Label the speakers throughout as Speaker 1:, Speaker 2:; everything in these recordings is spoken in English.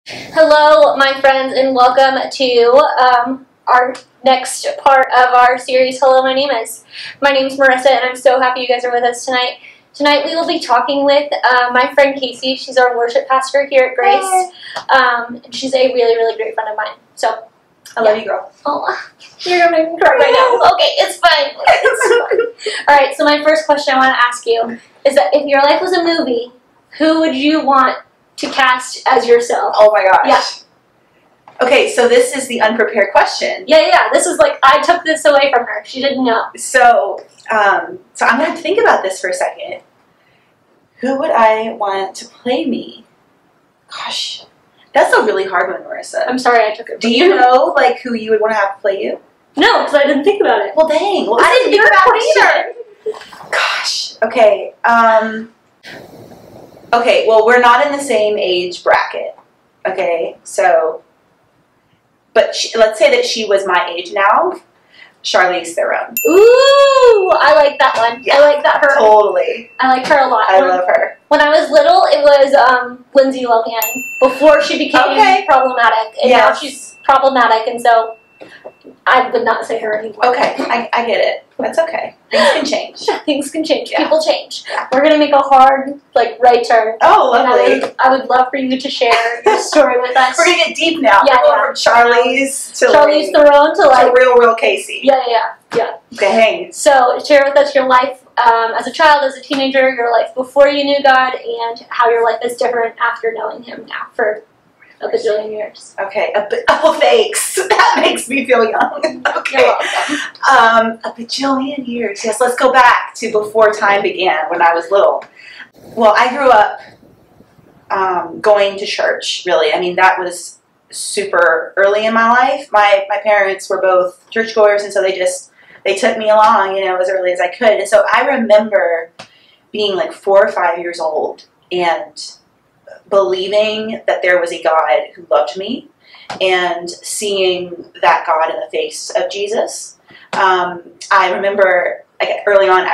Speaker 1: Hello, my friends, and welcome to our next part of our series, Hello, my name is. My name is Marissa, and I'm so happy you guys are with us tonight. Tonight we will be talking with my friend Casey. She's our worship pastor here at Grace. And she's a really, really great friend of mine. So,
Speaker 2: I love you, girl.
Speaker 1: Oh, you're going to make me cry right now. Okay, it's fine. It's fine. All right, so my first question I want to ask you is that if your life was a movie, who would you want to cast as yourself?
Speaker 2: Oh my gosh.
Speaker 1: Yeah.
Speaker 2: Okay, so this is the unprepared question.
Speaker 1: Yeah. This is like, I took this away from her. She didn't know.
Speaker 2: So I'm going to have to think about this for a second. Who would I want to play me? Gosh, that's a really hard one, Marissa.
Speaker 1: I'm sorry I took it.
Speaker 2: Do you know, like, who you would want to have play you?
Speaker 1: No, because I didn't think about it.
Speaker 2: Well, dang. Well, I didn't think about it either. Gosh. Okay. Okay, well, we're not in the same age bracket. Okay, so, but let's say that she was my age now. Charlize Theron.
Speaker 1: Ooh, I like that one.
Speaker 2: Yeah,
Speaker 1: I like that her.
Speaker 2: Totally.
Speaker 1: I like her a lot.
Speaker 2: I love her.
Speaker 1: When I was little, it was Lindsay Lohan before she became problematic, and now she's problematic, and so I would not say her anymore.
Speaker 2: Okay, I get it. That's okay. Things can change.
Speaker 1: Things can change.
Speaker 2: Yeah.
Speaker 1: People change.
Speaker 2: Yeah.
Speaker 1: We're gonna make a hard, right turn.
Speaker 2: Oh, lovely.
Speaker 1: I would love for you to share your story with us.
Speaker 2: We're gonna get deep now.
Speaker 1: Yeah,
Speaker 2: We're going from Charlize to
Speaker 1: Theron to
Speaker 2: real Casey.
Speaker 1: Yeah.
Speaker 2: Dang.
Speaker 1: So share with us your life as a child, as a teenager, your life before you knew God, and how your life is different after knowing Him now for a bajillion years.
Speaker 2: Okay. Oh, thanks. That makes me feel young. Okay. A bajillion years. Yes. Let's go back to before time began, when I was little. Well, I grew up going to church. Really, I mean, that was super early in my life. My parents were both churchgoers, and so they took me along, as early as I could. And so I remember being like 4 or 5 years old and believing that there was a God who loved me and seeing that God in the face of Jesus. I remember, early on,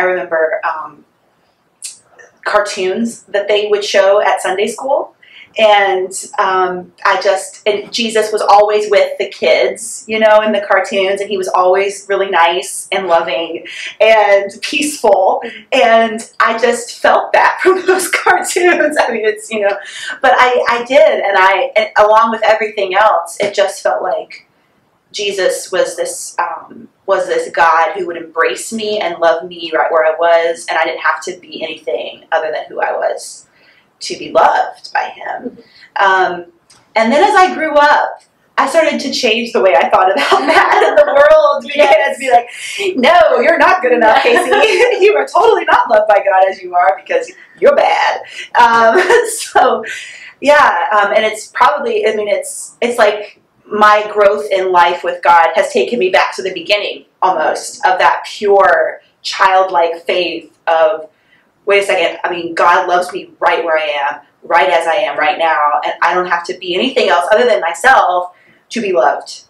Speaker 2: cartoons that they would show at Sunday school. And and Jesus was always with the kids, in the cartoons, and he was always really nice and loving and peaceful. And I just felt that from those cartoons. I mean, it's, but I did. And along with everything else, it just felt like Jesus was this God who would embrace me and love me right where I was. And I didn't have to be anything other than who I was to be loved by him. And then as I grew up, I started to change the way I thought about that, and the world began to be like, no, you're not good enough, Casey. You are totally not loved by God as you are because you're bad. And it's probably, it's like my growth in life with God has taken me back to the beginning almost of that pure childlike faith of, wait a second, I mean, God loves me right where I am, right as I am right now, and I don't have to be anything else other than myself to be loved.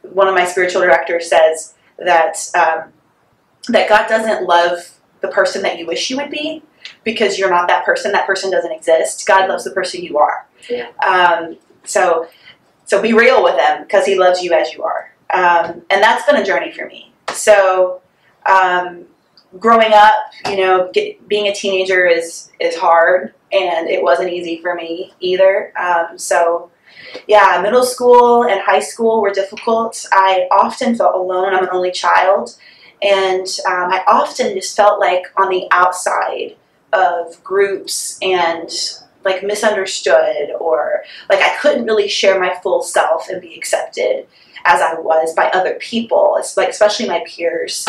Speaker 2: One of my spiritual directors says that that God doesn't love the person that you wish you would be because you're not that person. That person doesn't exist. God loves the person you are. Yeah. So be real with him because he loves you as you are. And that's been a journey for me. So growing up, being a teenager is hard, and it wasn't easy for me either. Middle school and high school were difficult. I often felt alone. I'm an only child, and I often just felt like on the outside of groups and like misunderstood, or like I couldn't really share my full self and be accepted as I was by other people, especially my peers.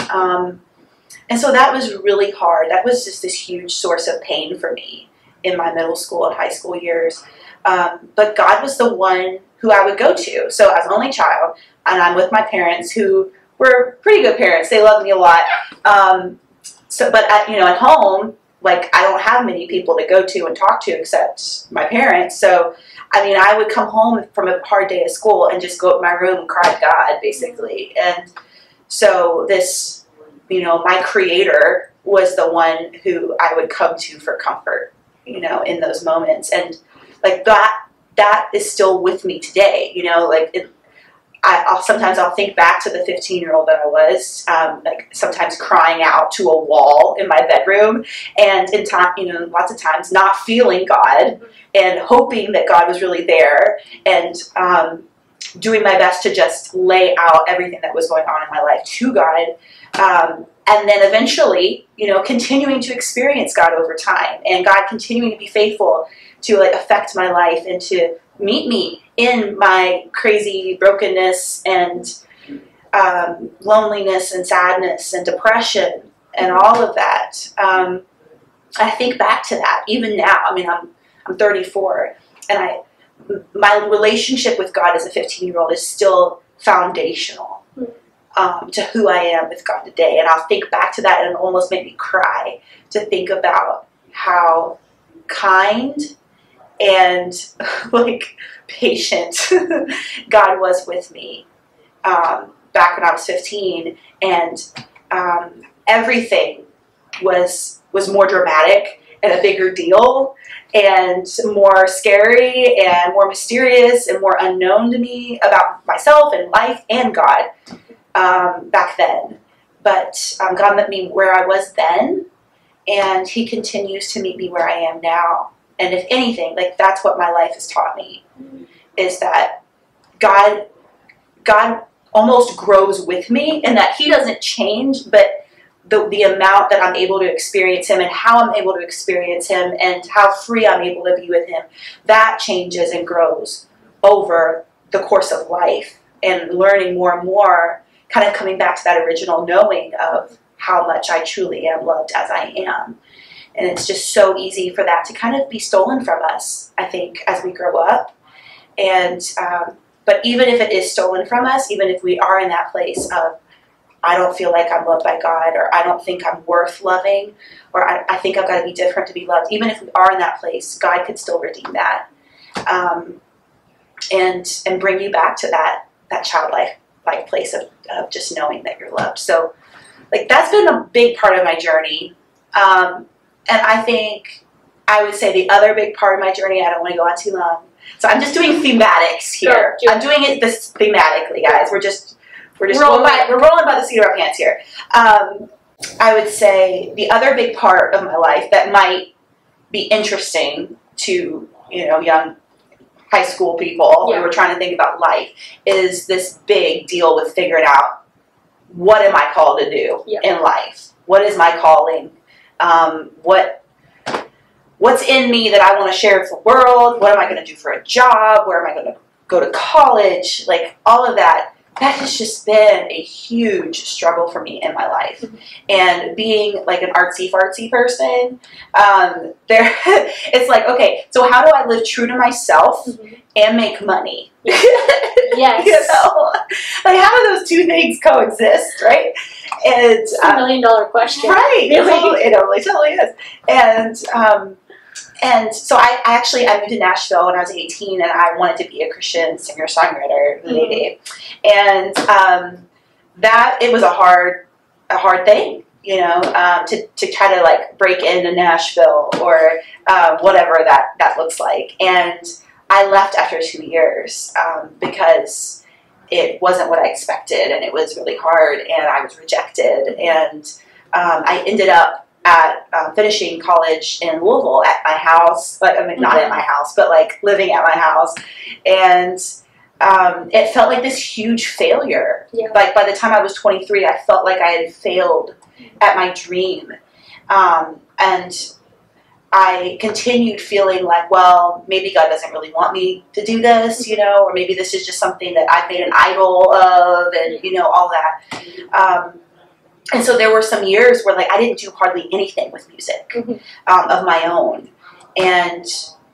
Speaker 2: And so that was really hard. That was just this huge source of pain for me in my middle school and high school years. But God was the one who I would go to. So as an only child, and I'm with my parents who were pretty good parents. They loved me a lot. But at home, like I don't have many people to go to and talk to except my parents. So, I mean, I would come home from a hard day of school and just go up in my room and cry to God, basically. And so this, my creator was the one who I would come to for comfort, in those moments. And like that that is still with me today. You know, like sometimes I'll think back to the 15-year-old that I was, like sometimes crying out to a wall in my bedroom, and in time, you know, lots of times not feeling God and hoping that God was really there, and doing my best to just lay out everything that was going on in my life to God. And then eventually, you know, continuing to experience God over time, and God continuing to be faithful to like affect my life and to meet me in my crazy brokenness and loneliness and sadness and depression and all of that. I think back to that even now. I mean, I'm 34, and my relationship with God as a 15-year-old is still foundational to who I am with God today. And I'll think back to that, and it almost made me cry to think about how kind and like patient God was with me back when I was 15, and everything was more dramatic and a bigger deal and more scary and more mysterious and more unknown to me about myself and life and God back then. But God met me where I was then, and He continues to meet me where I am now. And if anything, like that's what my life has taught me, is that God almost grows with me, and that He doesn't change, but the amount that I'm able to experience Him and how I'm able to experience Him and how free I'm able to be with Him, that changes and grows over the course of life, and learning more and more, kind of coming back to that original knowing of how much I truly am loved as I am. And it's just so easy for that to kind of be stolen from us, I think, as we grow up. And but even if it is stolen from us, even if we are in that place of, I don't feel like I'm loved by God, or I don't think I'm worth loving, or I think I've got to be different to be loved, even if we are in that place, God could still redeem that, and bring you back to that childlike place of just knowing that you're loved. So, like, that's been a big part of my journey. And I think I would say the other big part of my journey, I don't want to go on too long, so I'm just doing thematics here. Sure. I'm doing it this thematically, guys. We're just rolling by the seat of our pants here. I would say the other big part of my life that might be interesting to, you know, young high school people who are trying to think about life is this big deal with figuring out, what am I called to do in life? What is my calling? What's in me that I want to share with the world? What am I going to do for a job? Where am I going to go to college? Like, all of that. That has just been a huge struggle for me in my life. Mm-hmm. And being like an artsy-fartsy person, it's like, okay, so how do I live true to myself and make money?
Speaker 1: Yes.
Speaker 2: You know? Like, how do those two things coexist, right? And
Speaker 1: it's a $1 million question.
Speaker 2: Right. Really? It totally is. And so I moved to Nashville when I was 18, and I wanted to be a Christian singer-songwriter. And that, it was a hard thing, you know, to try to like break into Nashville or whatever that looks like. And I left after 2 years because it wasn't what I expected, and it was really hard, and I was rejected. And I ended up at finishing college in Louisville at my house, but I mean, not at my house, but like living at my house. And it felt like this huge failure. Yeah. Like, by the time I was 23, I felt like I had failed at my dream. And I continued feeling like, well, maybe God doesn't really want me to do this, you know, or maybe this is just something that I've made an idol of, and, you know, all that. And so there were some years where, like, I didn't do hardly anything with music of my own. And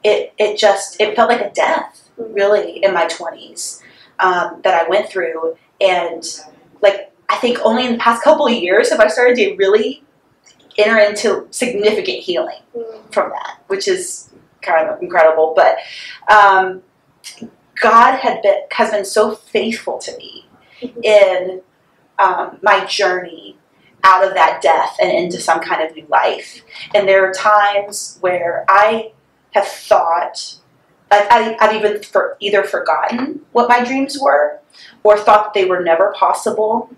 Speaker 2: it felt like a death, really, in my 20s that I went through. And, like, I think only in the past couple of years have I started to really enter into significant healing from that, which is kind of incredible. But God has been so faithful to me in my journey out of that death and into some kind of new life. And there are times where I have thought I've even either forgotten what my dreams were or thought that they were never possible.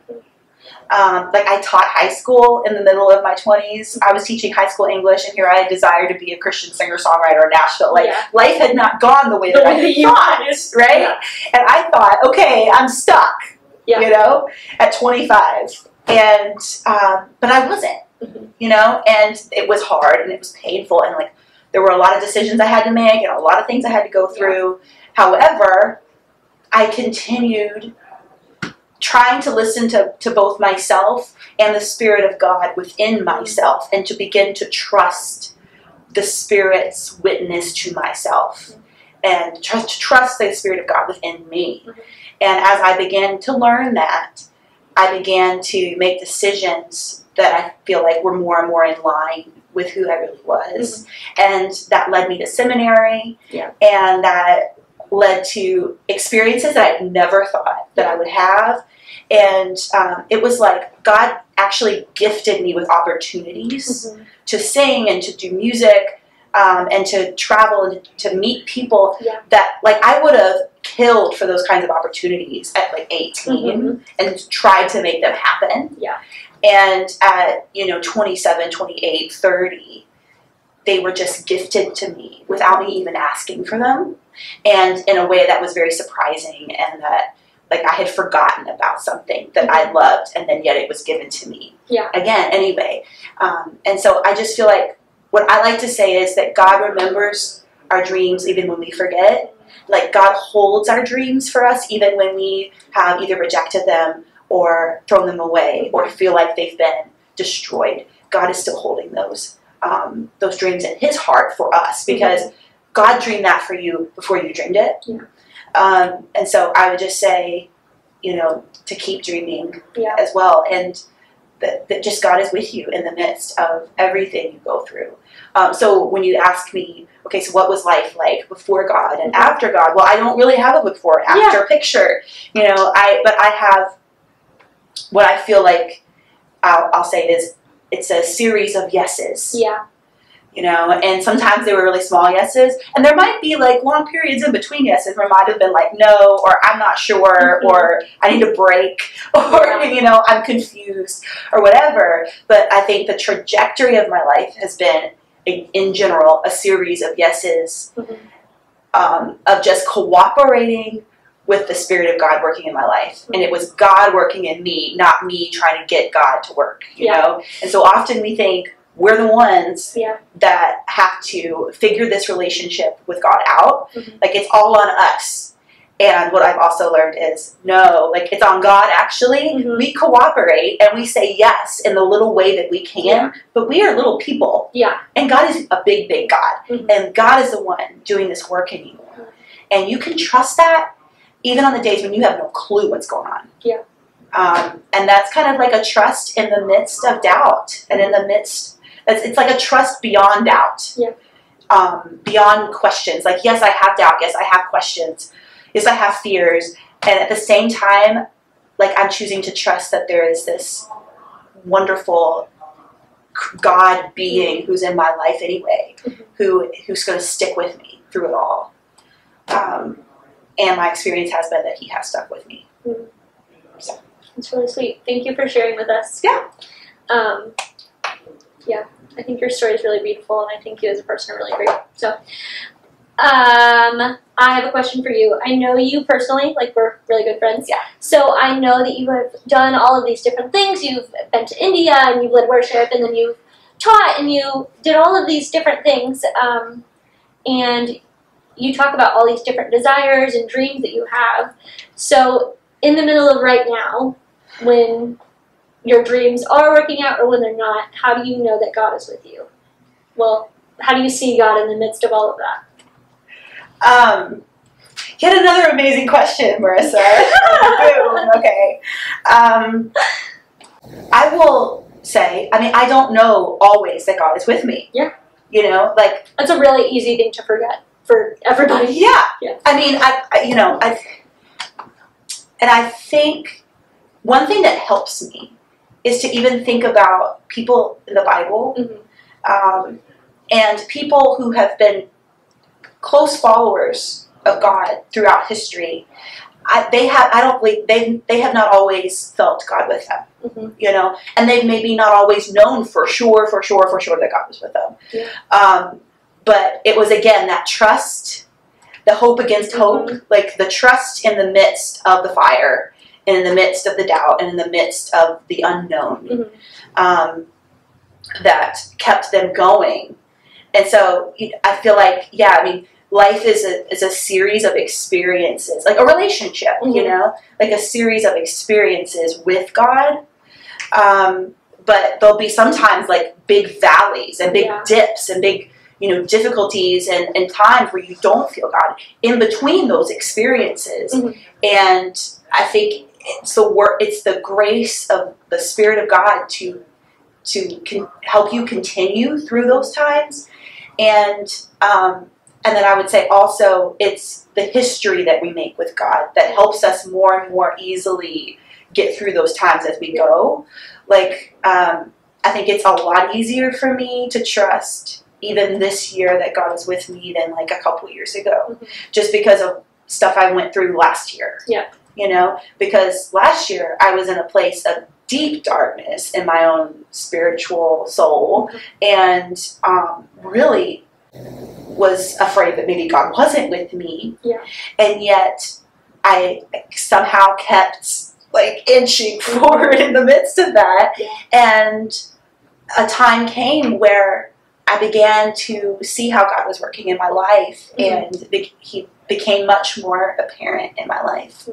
Speaker 2: Like I taught high school in the middle of my 20s. I was teaching high school English, and here I desired to be a Christian singer-songwriter in Nashville. Like life had not gone the way that I thought, right? Yeah. And I thought, okay, I'm stuck, you know, at 25. And, but I wasn't, you know, and it was hard and it was painful. And like, there were a lot of decisions I had to make and a lot of things I had to go through. However, I continued trying to listen to both myself and the Spirit of God within myself, and to begin to trust the Spirit's witness to myself, and to trust the Spirit of God within me. And as I began to learn that, I began to make decisions that I feel like were more and more in line with who I really was. And that led me to seminary, and that led to experiences that I never thought that I would have. And it was like God actually gifted me with opportunities to sing and to do music, and to travel and to meet people that like I would have killed for those kinds of opportunities at like 18 and tried to make them happen. And at, you know, 27, 28, 30, they were just gifted to me without me even asking for them, and in a way that was very surprising, and that like I had forgotten about something that I loved, and then yet it was given to me again anyway. And so I just feel like what I like to say is that God remembers our dreams even when we forget. Like God holds our dreams for us even when we have either rejected them or thrown them away or feel like they've been destroyed. God is still holding those dreams in His heart for us, because God dreamed that for you before you dreamed it. And so I would just say, you know, to keep dreaming as well, and that just God is with you in the midst of everything you go through. So when you ask me, okay, so what was life like before God and after God? Well, I don't really have a before and after picture, you know. But I have what I feel like I'll say is it's a series of yeses. You know, and sometimes they were really small yeses, and there might be like long periods in between yeses where I might have been like no, or I'm not sure, or I need a break, or you know, I'm confused, or whatever. But I think the trajectory of my life has been, in general, a series of yeses, of just cooperating with the Spirit of God working in my life. And it was God working in me, not me trying to get God to work, you know? And so often we think we're the ones that have to figure this relationship with God out. Like it's all on us. And what I've also learned is, no, like it's on God actually. We cooperate and we say yes in the little way that we can, but we are little people. And God is a big, big God. And God is the one doing this work in you. And you can trust that even on the days when you have no clue what's going on. And that's kind of like a trust in the midst of doubt, and in the midst, it's like a trust beyond doubt, beyond questions. Like, yes, I have doubt. Yes, I have questions. Yes, I have fears. And at the same time, like I'm choosing to trust that there is this wonderful God being who's in my life anyway, who's going to stick with me through it all. And my experience has been that He has stuck with me. So.
Speaker 1: It's really sweet. Thank you for sharing with us. I think your story is really beautiful, and I think you as a person are really great. So, I have a question for you. I know you personally, like we're really good friends. So I know that you have done all of these different things. You've been to India, and you've led worship, and then you've taught, and you did all of these different things. And you talk about all these different desires and dreams that you have. So in the middle of right now, when your dreams are working out or when they're not, how do you know that God is with you? Well, how do you see God in the midst of all of that?
Speaker 2: Yet another amazing question, Marissa. Boom. Okay. I will say, I mean, I don't know always that God is with me. You know, like...
Speaker 1: That's a really easy thing to forget for everybody.
Speaker 2: I mean, I think one thing that helps me is to even think about people in the Bible, and people who have been close followers of God throughout history, they have not always felt God with them, you know, and they've maybe not always known for sure that God was with them. Yeah. But it was, again, that trust, the hope against hope, like the trust in the midst of the fire, and in the midst of the doubt, and in the midst of the unknown, that kept them going. And so I feel like, yeah, I mean, life is a series of experiences, like a relationship, you know, like a series of experiences with God. But there'll be sometimes like big valleys and big dips and big, you know, difficulties and times where you don't feel God in between those experiences. And I think it's the grace of the Spirit of God to help you continue through those times. And then I would say also it's the history that we make with God that helps us more and more easily get through those times as we go. Like, I think it's a lot easier for me to trust even this year that God is with me than like a couple years ago, just because of stuff I went through last year. Yeah. You know, because last year I was in a place of deep darkness in my own spiritual soul, and really was afraid that maybe God wasn't with me. Yeah. And yet I somehow kept like inching forward in the midst of that. Yeah. And a time came where I began to see how God was working in my life, and he became much more apparent in my life.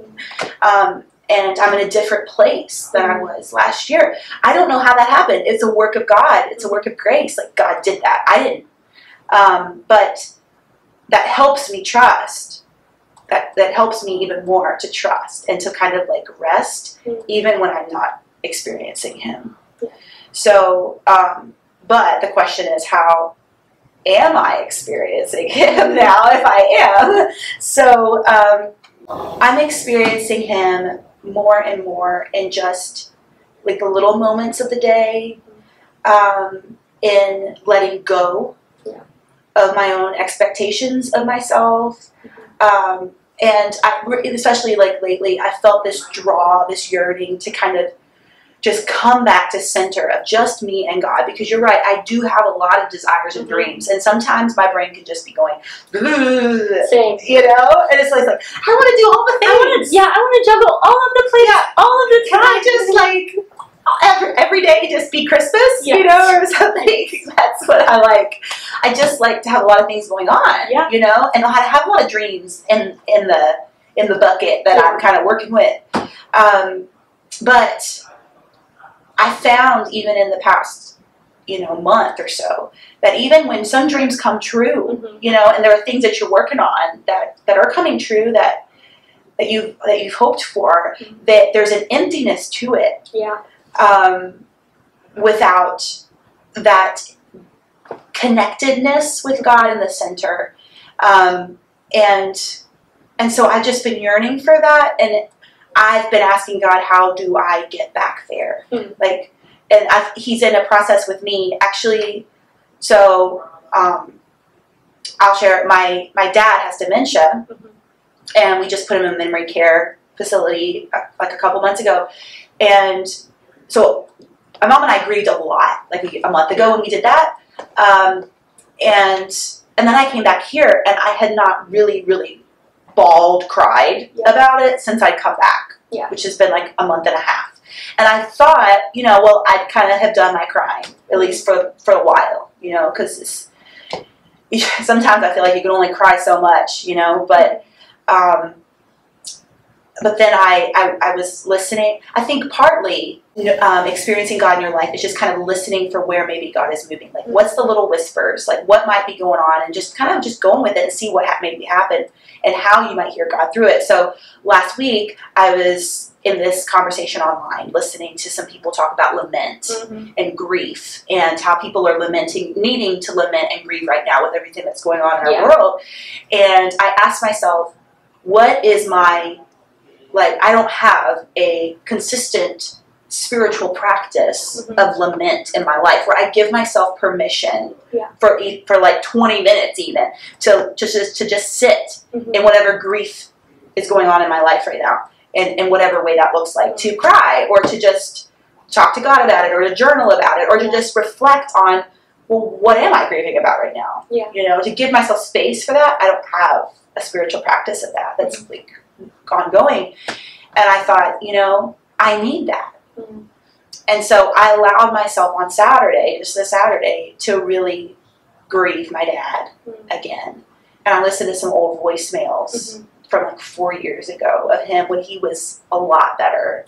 Speaker 2: And I'm in a different place than I was last year. I don't know how that happened. It's a work of God. It's a work of grace. Like, God did that. I didn't. But that helps me trust. That helps me even more to trust and to kind of like rest, even when I'm not experiencing Him. So, but the question is, how am I experiencing Him now, if I am? So, I'm experiencing Him more and more in just like the little moments of the day, in letting go of my own expectations of myself. And especially like lately, I felt this draw, this yearning to kind of just come back to center of just me and God, because you're right, I do have a lot of desires and dreams, and sometimes my brain can just be going, same, you know, and it's like I want to do all the things. I want to juggle all of the plates, all of the time. Can I just like every day just be Christmas, you know, or something? That's what I like. I just like to have a lot of things going on, you know, and I have a lot of dreams in the bucket that I'm kind of working with, but I found even in the past, you know, month or so, that even when some dreams come true, you know, and there are things that you're working on that are coming true that you've hoped for, that there's an emptiness to it. Yeah. Without that connectedness with God in the center, and so I've just been yearning for that, and I've been asking God, how do I get back there? Like, and He's in a process with me, actually. So, I'll share it. My dad has dementia, and we just put him in a memory care facility like a couple months ago. And so my mom and I grieved a lot, like a month ago when we did that. And then I came back here, and I had not really cried about it since I'd come back, which has been like a month and a half. And I thought, you know, well, I'd kind of have done my crying, at least for a while, you know, because sometimes I feel like you can only cry so much, you know, but then I was listening. I think partly experiencing God in your life is just kind of listening for where maybe God is moving. Like, what's the little whispers? Like, what might be going on? And just kind of just going with it and see what maybe happen and how you might hear God through it. So last week, I was in this conversation online listening to some people talk about lament and grief, and how people are lamenting, needing to lament and grieve right now with everything that's going on in our world. And I asked myself, what is my, like, I don't have a consistent spiritual practice of lament in my life, where I give myself permission for like 20 minutes even to just sit in whatever grief is going on in my life right now, in whatever way that looks like, to cry or to just talk to God about it, or to journal about it, or to just reflect on, well, what am I grieving about right now? You know, to give myself space for that. I don't have a spiritual practice of that that's like ongoing. And I thought, you know, I need that. And so I allowed myself on Saturday, just this Saturday, to really grieve my dad again. And I listened to some old voicemails from like 4 years ago of him when he was a lot better.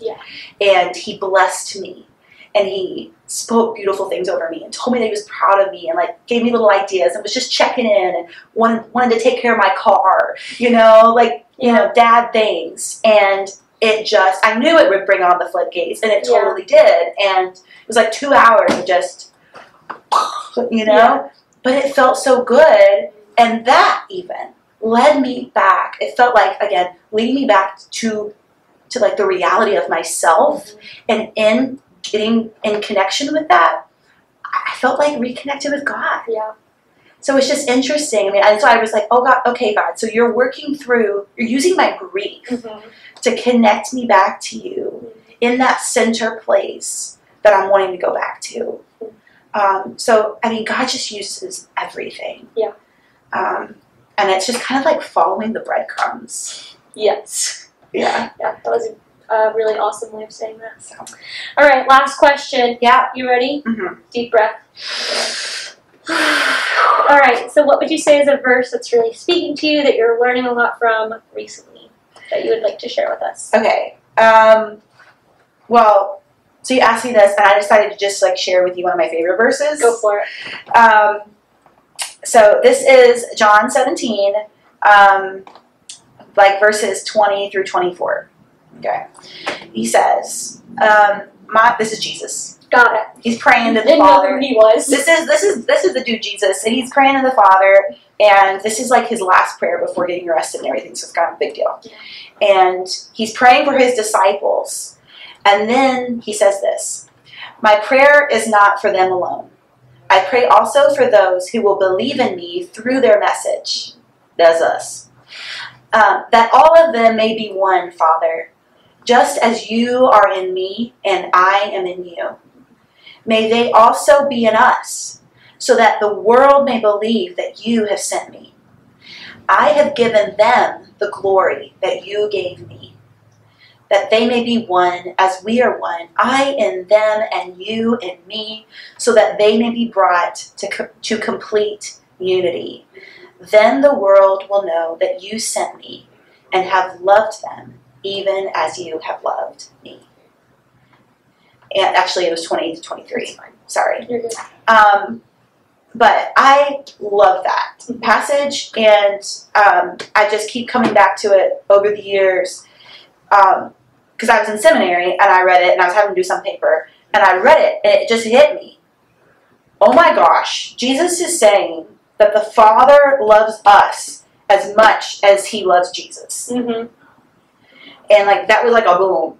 Speaker 2: And he blessed me. And he spoke beautiful things over me and told me that he was proud of me and like gave me little ideas and was just checking in and wanted to take care of my car, you know, like, you know, dad things. And it just, I knew it would bring on the floodgates, and it totally did. And it was like 2 hours of just, you know, but it felt so good. And that even led me back. It felt like, again, leading me back to like the reality of myself. And in getting in connection with that, I felt like reconnected with God. So it's just interesting. I mean, and so I was like, oh God, okay, God, so you're working through, you're using my grief to connect me back to you in that center place that I'm wanting to go back to. So, I mean, God just uses everything. And it's just kind of like following the breadcrumbs.
Speaker 1: Yeah, that was a really awesome way of saying that. So. All right, last question. You ready? Deep breath. All right, so what would you say is a verse that's really speaking to you, that you're learning a lot from recently, that you would like to share with us?
Speaker 2: Okay. Well, so you asked me this, and I decided to just like share with you one of my favorite verses.
Speaker 1: Go for it.
Speaker 2: So this is John 17, like verses 20 through 24. Okay. He says, this is Jesus.
Speaker 1: Got it.
Speaker 2: He's praying to the
Speaker 1: Didn't
Speaker 2: Father.
Speaker 1: know who he was.
Speaker 2: This is the dude Jesus, and he's praying to the Father, and this is like his last prayer before getting arrested and everything, so it's kind of a big deal. And he's praying for his disciples, and then he says this: "My prayer is not for them alone. I pray also for those who will believe in me through their message." That's us. "That all of them may be one, Father, just as you are in me and I am in you. May they also be in us, so that the world may believe that you have sent me. I have given them the glory that you gave me, that they may be one as we are one, I in them and you in me, so that they may be brought to complete unity. Then the world will know that you sent me and have loved them, even as you have loved me." And actually, it was 20 to 23. Sorry.
Speaker 1: You're good.
Speaker 2: But I love that passage, and I just keep coming back to it over the years. Because I was in seminary, and I read it, and I was having to do some paper, and I read it, and it just hit me. Oh my gosh, Jesus is saying that the Father loves us as much as he loves Jesus. And like that was like a boom.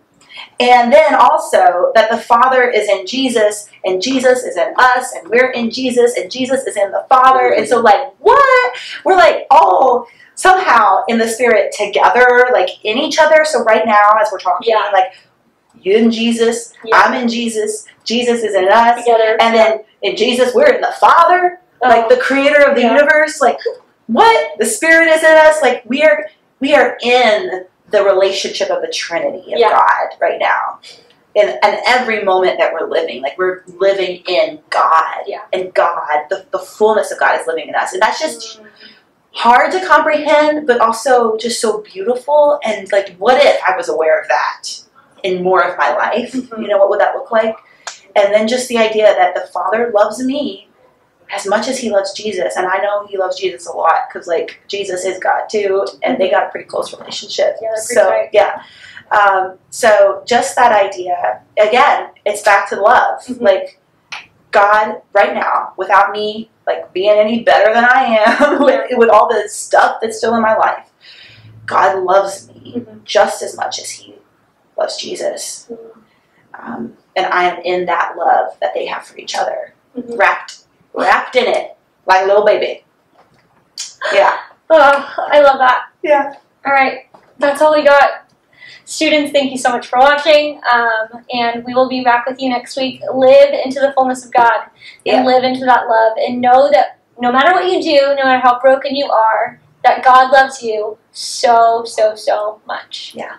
Speaker 2: And then also that the Father is in Jesus, and Jesus is in us, and we're in Jesus, and Jesus is in the Father. And so like, what? We're like all somehow in the Spirit together, like in each other. So right now as we're talking, like you in Jesus, I'm in Jesus, Jesus is in us, together. And then in Jesus we're in the Father, like the creator of the universe. Like what? The Spirit is in us. Like we are in the relationship of the Trinity of God right now. In every moment that we're living, like we're living in God. And God, the fullness of God is living in us. And that's just hard to comprehend, but also just so beautiful. And like, what if I was aware of that in more of my life? You know, what would that look like? And then just the idea that the Father loves me as much as he loves Jesus. And I know he loves Jesus a lot, because like Jesus is God too, and they got a pretty close relationship. So just that idea, again, it's back to love. Like God right now, without me like being any better than I am, with all the stuff that's still in my life, God loves me just as much as he loves Jesus. and I am in that love that they have for each other,
Speaker 1: Mm-hmm.
Speaker 2: wrapped in it like a little baby. Yeah.
Speaker 1: Oh, I love that.
Speaker 2: Yeah.
Speaker 1: All right, that's all we got. Students, thank you so much for watching, and we will be back with you next week. Live into the fullness of God and live into that love, and know that no matter what you do, no matter how broken you are, that God loves you so, so, so much.
Speaker 2: Yeah.